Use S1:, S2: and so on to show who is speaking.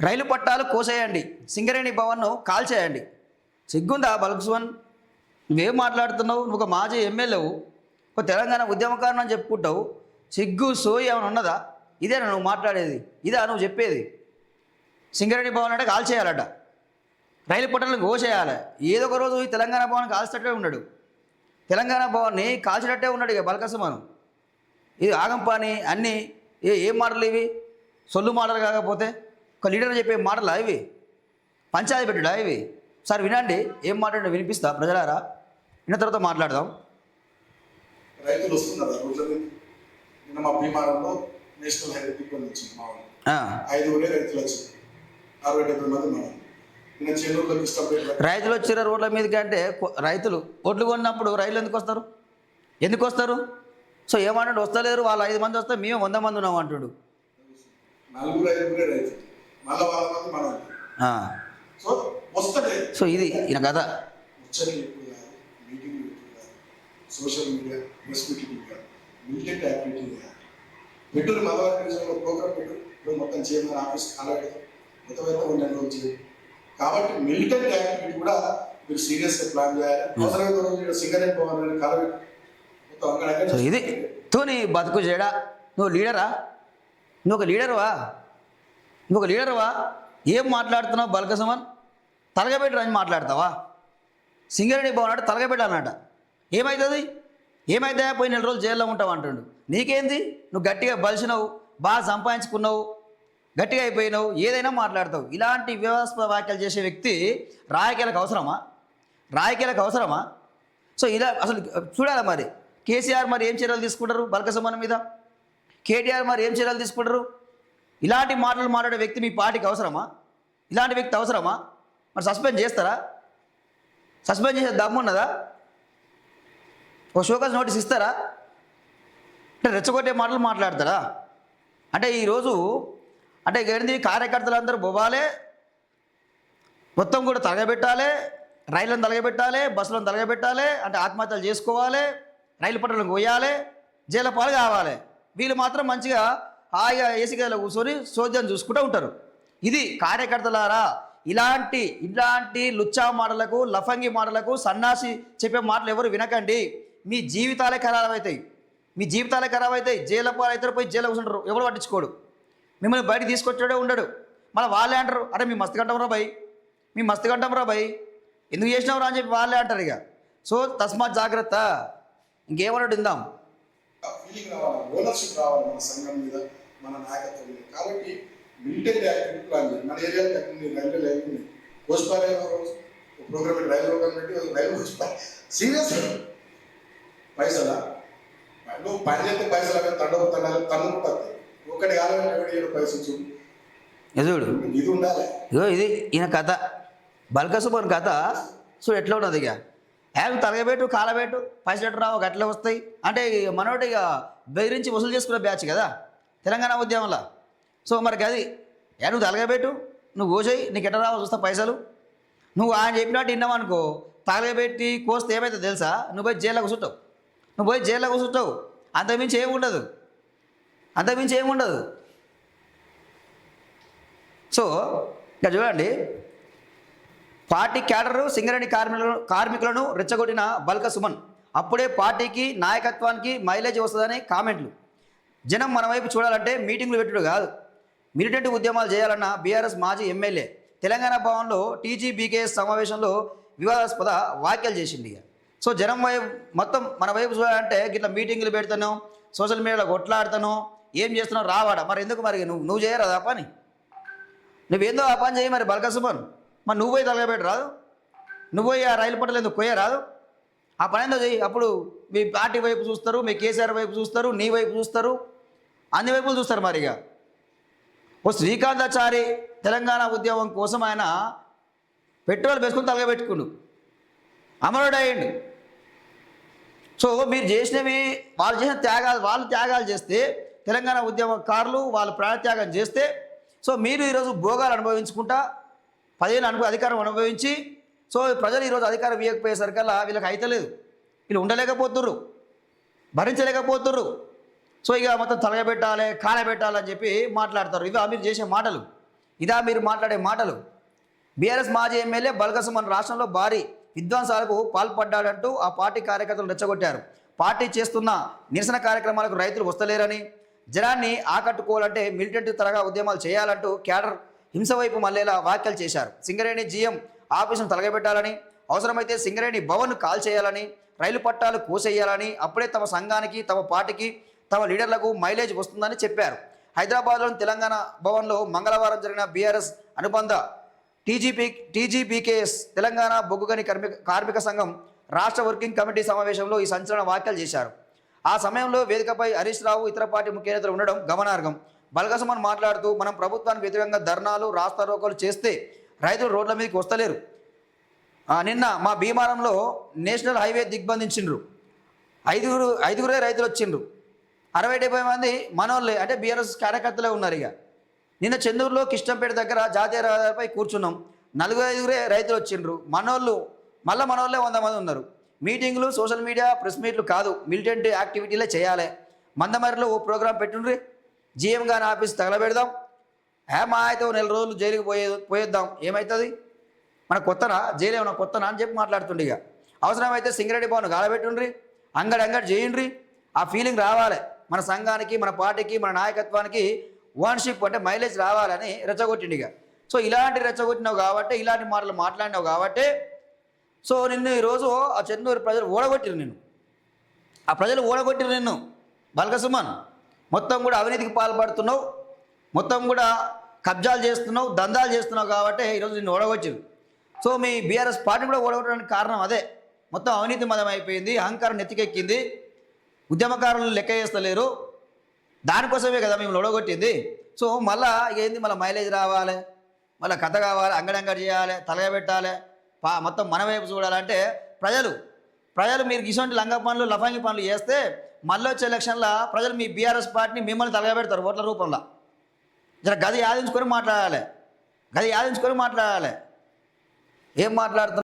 S1: రైలు పట్టాలు కోసేయండి, సింగరేణి భవన్ను కాల్చేయండి. సిగ్గుందా బల్క్స్వన్? నువ్వేం మాట్లాడుతున్నావు? నువ్వు ఒక మాజీ ఎమ్మెల్యేవు, ఒక తెలంగాణ ఉద్యమకారుని అని చెప్పుకుంటావు. సిగ్గు సోయి ఏమైనా ఉన్నదా? ఇదేనా నువ్వు మాట్లాడేది? ఇదా నువ్వు చెప్పేది? సింగరేణి భవన్ అంటే కాల్చేయాలట, రైలు పట్టాలను కోసేయాలి. ఏదో ఒక రోజు ఈ తెలంగాణ భవన్ కాల్చేటట్టే ఉన్నాడు, తెలంగాణ భవన్ని కాల్చేటట్టే ఉన్నాడు. ఇక బల్కసమాను ఇది ఆగం పని అన్నీ. ఏం మాటలు ఇవి? సొల్లు మాటలు కాకపోతే ఒక లీడర్ చెప్పే మాటలా ఇవి? పంచాయతీ పెట్టుడా ఇవి? సార్ వినండి, ఏం మాట్లాడినా వినిపిస్తా ప్రజలారా, విన్న తర్వాత మాట్లాడదాం.
S2: రైతులు వస్తున్నారు రోజు. నిన్న మా భీమారంలో నేషనల్ హైవే టికెట్ వచ్చింది. మా వాళ్ళు 5 రైతులు వచ్చింది, 60-70 మంది మనం. నిన్న చెన్నూరులోకి ఇష్టపడి
S1: రైతులు వచ్చిన రోడ్ల మీదకి అంటే రైతులు ఓట్లు కొన్నప్పుడు రైలు ఎందుకు వస్తారు? ఎందుకు వస్తారు? సో ఏమంటాడు, వస్తలేరు వాళ్ళు 5 మంది వస్తే మేము 100 మంది ఉన్నాం అంటాడు.
S2: 4-5 రైతులు మళ్ళీ 100 మంది మనం. సో వస్తలే.
S1: సో ఇది ఈయన కథ.
S2: ముచ్చట్లు ఎక్కువ కాదు, మీటింగ్లు ఎక్కువ కాదు, సోషల్ మీడియా ప్రెస్ మీటింగ్ కాదు, మిలిటెంట్ యాక్టివిటీ కాదు. పెట్టూరు మదవారి ప్రోగ్రామ్ పెట్టు, ఇప్పుడు మొత్తం చైర్మన్ ఆఫీస్ అలాగే మొత్తం ఉండే చేయాలి. కాబట్టి మిలిటెంట్ యాక్టివిటీ కూడా మీరు సీరియస్గా ప్లాన్ చేయాలి. అవసరమైన రోజు సింగరేణి పోవాలని కాలం మొత్తం
S1: ఇది తోని బతుకు చేయడా. నువ్వు లీడరా? నువ్వు ఒక లీడర్వా? నువ్వు ఒక లీడర్వా? ఏం మాట్లాడుతున్నావు బల్కసమన్? తలగబెట్టి అని మాట్లాడతావా? సింగరేణి భవన్ అంటే తలగబెట్టి అన్నట. ఏమవుతుంది? ఏమైతే పోయి 4 రోజులు జైల్లో ఉంటావు అంటుండు. నీకేంది? నువ్వు గట్టిగా బలిసినావు, బాగా సంపాదించుకున్నావు, గట్టిగా అయిపోయినావు, ఏదైనా మాట్లాడతావు. ఇలాంటి వివాదాస్పద వ్యాఖ్యలు చేసే వ్యక్తి రాజకీయాలకు అవసరమా? రాజకీయాలకు అవసరమా? సో ఇలా అసలు చూడాలి. మరి కేసీఆర్ మరి ఏం చర్యలు తీసుకుంటారు బల్కసమన్ మీద? కేటీఆర్ మరి ఏం చర్యలు తీసుకుంటారు? ఇలాంటి మాటలు మాట్లాడే వ్యక్తి మీ పార్టీకి అవసరమా? ఇలాంటి వ్యక్తి అవసరమా? మరి సస్పెండ్ చేస్తారా? సస్పెండ్ చేసే దమ్మున్నదా? ఒక షోకాస్ నోటీస్ ఇస్తారా? అంటే రెచ్చగొట్టే మాటలు మాట్లాడతారా? అంటే ఈరోజు అంటే ఏంటి, కార్యకర్తలందరూ బొబాలే, మొత్తం కూడా తలగబెట్టాలి, రైళ్లను తలగబెట్టాలి, బస్సులను తలగబెట్టాలి, అంటే ఆత్మహత్యలు చేసుకోవాలి, రైలు పట్టాలను కొయ్యాలి, జైల పాలు కావాలి. వీళ్ళు మాత్రం మంచిగా హాయిగా ఏసీ గదిలో కూర్చొని సోద్యం చూసుకుంటూ ఉంటారు. ఇది కార్యకర్తలారా, ఇలాంటి లుచ్చా మాటలకు, లఫంగి మాటలకు, సన్నాసి చెప్పే మాటలు ఎవరు వినకండి. మీ జీవితాలే ఖరాబ్ అవుతాయి, మీ జీవితాలే ఖరాబ్ అవుతాయి. జైల పాలు అయితే పోయి జైలు కూర్చుంటారు, ఎవరు పట్టించుకోడు. మిమ్మల్ని బయటికి తీసుకొచ్చాడే ఉండడు. మళ్ళీ వాళ్ళే అంటారు, అరే మీ మస్తు గంటం రా భయ్, మీ మస్తు గంటం రా భయ్, ఎందుకు చేసినావురా అని చెప్పి వాళ్ళే అంటారు. ఇక సో తస్మాత్ జాగ్రత్త. ఇంకేమన్నాడు ఇందాం.
S2: ఫీలింగ్ రావాలి, ఓనర్షిప్ రావాలి మన సంఘం మీద, మన నాయకత్వం మీద. కాబట్టి మిలిటెంట్ యాక్టివిటీ ప్లాన్ చేయాలి. మన ఏరియాలో రైల్వే లైన్ ఉంది, కోస్పాలే ప్రోగ్రామ్ రైలు ప్రోగ్రామ్ పెట్టి రైలు సీరియస్ పైసలా నువ్వు పని చేస్తే పైసలు అవి తన్నుకుంటుంది. ఒకటి కాలం 7 పైసలు చూడు, ఇది ఉండాలి.
S1: ఇది ఈయన కథ, బల్కసమన్ కథ. సో ఎట్లా ఉన్నది? ఇక యాభై తలగబెట్టు, కాలబెట్టు, పైసలు ఎట్లా రావు, గట్లా వస్తాయి అంటే మనోటి ఇక బెదిరించి వసూలు చేసుకునే బ్యాచ్ కదా తెలంగాణ ఉద్యమంలో. సో మరి అది నువ్వు తలగబెట్టు, నువ్వు కోసేయి, నీకు ఎట్లా రావు చూస్తా పైసలు. నువ్వు ఆయన చెప్పినట్టు విన్నావనుకో, తలగబెట్టి కోస్తే ఏమైతే తెలుసా, నువ్వు పోయి జైల్లో కూర్చుంటావు, నువ్వు పోయి జైల్లో కూర్చుంటావు. అంతకుమించి ఏముండదు, అంతకుమించి ఏముండదు. సో ఇక చూడండి, పార్టీ క్యాడరు సింగరేణి కార్మికులను రెచ్చగొట్టిన బల్కసుమన్. అప్పుడే పార్టీకి, నాయకత్వానికి మైలేజ్ వస్తుందని కామెంట్లు. జనం మన వైపు చూడాలంటే మీటింగ్లు పెట్టుడు కాదు, మిలిటెంట్ ఉద్యమాలు చేయాలన్న బీఆర్ఎస్ మాజీ ఎమ్మెల్యే తెలంగాణ భవన్లో టీజీబీకేఎస్ సమావేశంలో వివాదాస్పద వ్యాఖ్యలు చేసింది. ఇక సో జనం వైపు మొత్తం మన వైపు చూడాలంటే గిట్లా మీటింగ్లు పెడతాను, సోషల్ మీడియాలో కొట్లాడుతాను, ఏం చేస్తున్నావు రావాడా? మరి ఎందుకు మరి నువ్వు చేయరాదు ఆ పని? నువ్వేందో ఆ పని చేయి మరి బల్కసుమన్. మరి నువ్వు పోయి తలగబెట్టు రాదు, నువ్వు పోయి ఆ రైలు పట్టలు ఎందుకు కొయ్యరాదు? ఆ పని ఏందో చెయ్యి. అప్పుడు మీ పార్టీ వైపు చూస్తారు, మీ కేసీఆర్ వైపు చూస్తారు, నీ వైపు చూస్తారు, అన్ని వైపులు చూస్తారు. మరి ఇక ఓ శ్రీకాంతాచారి తెలంగాణ ఉద్యమం కోసం ఆయన పెట్రోల్ వేసుకుని తలగబెట్టుకుండు, అమరుడు అయ్యిండు. సో మీరు చేసినవి, వాళ్ళు చేసిన త్యాగాలు, వాళ్ళు త్యాగాలు చేస్తే, తెలంగాణ ఉద్యమకారులు వాళ్ళు ప్రాణత్యాగం చేస్తే, సో మీరు ఈరోజు భోగాలు అనుభవించుకుంటా 10 ఏళ్ళు అధికారం అనుభవించి, సో ప్రజలు ఈరోజు అధికారం ఇవ్వకపోయేసరికల్లా వీళ్ళకి అయితలేదు, వీళ్ళు ఉండలేకపోతుర్రు, భరించలేకపోతుర్రు. సో ఇక మొత్తం తలగబెట్టాలి, కాలబెట్టాలని చెప్పి మాట్లాడతారు. ఇవి మీరు చేసే మాటలు. ఇదా మీరు మాట్లాడే మాటలు? బీఆర్ఎస్ మాజీ ఎమ్మెల్యే బల్కసుమన్ రాష్ట్రంలో భారీ విధ్వంసాలకు పాల్పడ్డాడంటూ ఆ పార్టీ కార్యకర్తలు రెచ్చగొట్టారు. పార్టీ చేస్తున్న నిరసన కార్యక్రమాలకు రైతులు వస్తలేరని, జనాన్ని ఆకట్టుకోవాలంటే మిలిటెంట్ తరగా ఉద్యమాలు చేయాలంటూ క్యాడర్ హింస వైపు మళ్లేలా వ్యాఖ్యలు చేశారు. సింగరేణి జీఎం ఆఫీసును తలగబెట్టాలని, అవసరమైతే సింగరేణి భవన్ను కాల్ చేయాలని, రైలు పట్టాలు కోసేయాలని, అప్పుడే తమ సంఘానికి, తమ పార్టీకి, తమ లీడర్లకు మైలేజ్ వస్తుందని చెప్పారు. హైదరాబాద్లోని తెలంగాణ భవన్లో మంగళవారం జరిగిన బీఆర్ఎస్ అనుబంధ టీజీపీకేఎస్ తెలంగాణ బొగ్గుగని కార్మిక సంఘం రాష్ట్ర వర్కింగ్ కమిటీ సమావేశంలో ఈ సంచలన వ్యాఖ్యలు చేశారు. ఆ సమయంలో వేదికపై హరీష్ రావు, ఇతర పార్టీ ముఖ్య నేతలు ఉండడం గమనార్హం. బల్కసుమన్ మాట్లాడుతూ, మనం ప్రభుత్వానికి వ్యతిరేకంగా ధర్నాలు, రాస్తారోకోలు చేస్తే రైతులు రోడ్ల మీదకి వస్తలేరు. నిన్న మా భీమారంలో నేషనల్ హైవే దిగ్బంధించిండ్రు. ఐదుగురే రైతులు వచ్చిండ్రు. 60-70 మంది మనోళ్ళే, అంటే బీఆర్ఎస్ కార్యకర్తలే ఉన్నారు. ఇక నిన్న చెన్నూరులో కిష్టంపేట దగ్గర జాతీయ రహదారిపై కూర్చున్నాం. 4-5 రైతులు వచ్చిండ్రు. మనోళ్ళే 100 మంది ఉన్నారు. మీటింగ్లు, సోషల్ మీడియా, ప్రెస్ మీట్లు కాదు, మిలిటెంట్ యాక్టివిటీలే చేయాలి. మందమరిలో ఓ ప్రోగ్రాం పెట్టుండ్రి, జీఎం గారి ఆఫీస్ తగలబెడదాం, మా అయితే 4 రోజులు జైలుకి పోయేద్దాం, ఏమవుతుంది? మన కొత్తనా జైలు ఏమన్నా కొత్తనా అని చెప్పి మాట్లాడుతుండే. ఇక అవసరమైతే సింగరేణి భవన్ గాలబెట్టుండ్రి, అంగడి చేయండ్రి. ఆ ఫీలింగ్ రావాలి మన సంఘానికి, మన పార్టీకి, మన నాయకత్వానికి. ఓన్షిప్ అంటే మైలేజ్ రావాలని రెచ్చగొట్టిండు. ఇక సో ఇలాంటి రెచ్చగొట్టినావు కాబట్టి, ఇలాంటి మాటలు మాట్లాడినావు కాబట్టి, సో నిన్ను ఈరోజు ఆ చెన్నూరు ప్రజలు ఓడగొట్టిరు. ఆ ప్రజలు ఓడగొట్టిరు నిన్ను బల్కసుమన్. మొత్తం కూడా అవినీతికి పాల్పడుతున్నావు, మొత్తం కూడా కబ్జాలు చేస్తున్నావు, దందాలు చేస్తున్నావు కాబట్టి ఈరోజు నిన్ను ఓడగొట్టిరు. సో మీ బీఆర్ఎస్ పార్టీ కూడా ఓడగొట్టడానికి కారణం అదే. మొత్తం అవినీతి మదం అయిపోయింది, అహంకారం నెత్తికెక్కింది, ఉద్యమకారులను లెక్క చేస్తలేరు. దానికోసమే కదా మేము ఓడగొట్టింది. సో మళ్ళీ ఏంది, మళ్ళీ మైలేజ్ రావాలి, మళ్ళీ కథ కావాలి, అంగడి చేయాలి, తలగబెట్టాలి, మొత్తం మన వైపు చూడాలంటే ప్రజలు మీరు ఇటువంటి లంగ పనులు, లఫంగి పనులు చేస్తే మళ్ళీ వచ్చే ఎలక్షన్లో ప్రజలు మీ బీఆర్ఎస్ పార్టీని మిమ్మల్ని తలగబెడతారు ఓట్ల రూపంలో. జర గది యాదించుకొని మాట్లాడాలి. ఏం మాట్లాడుతున్నావు?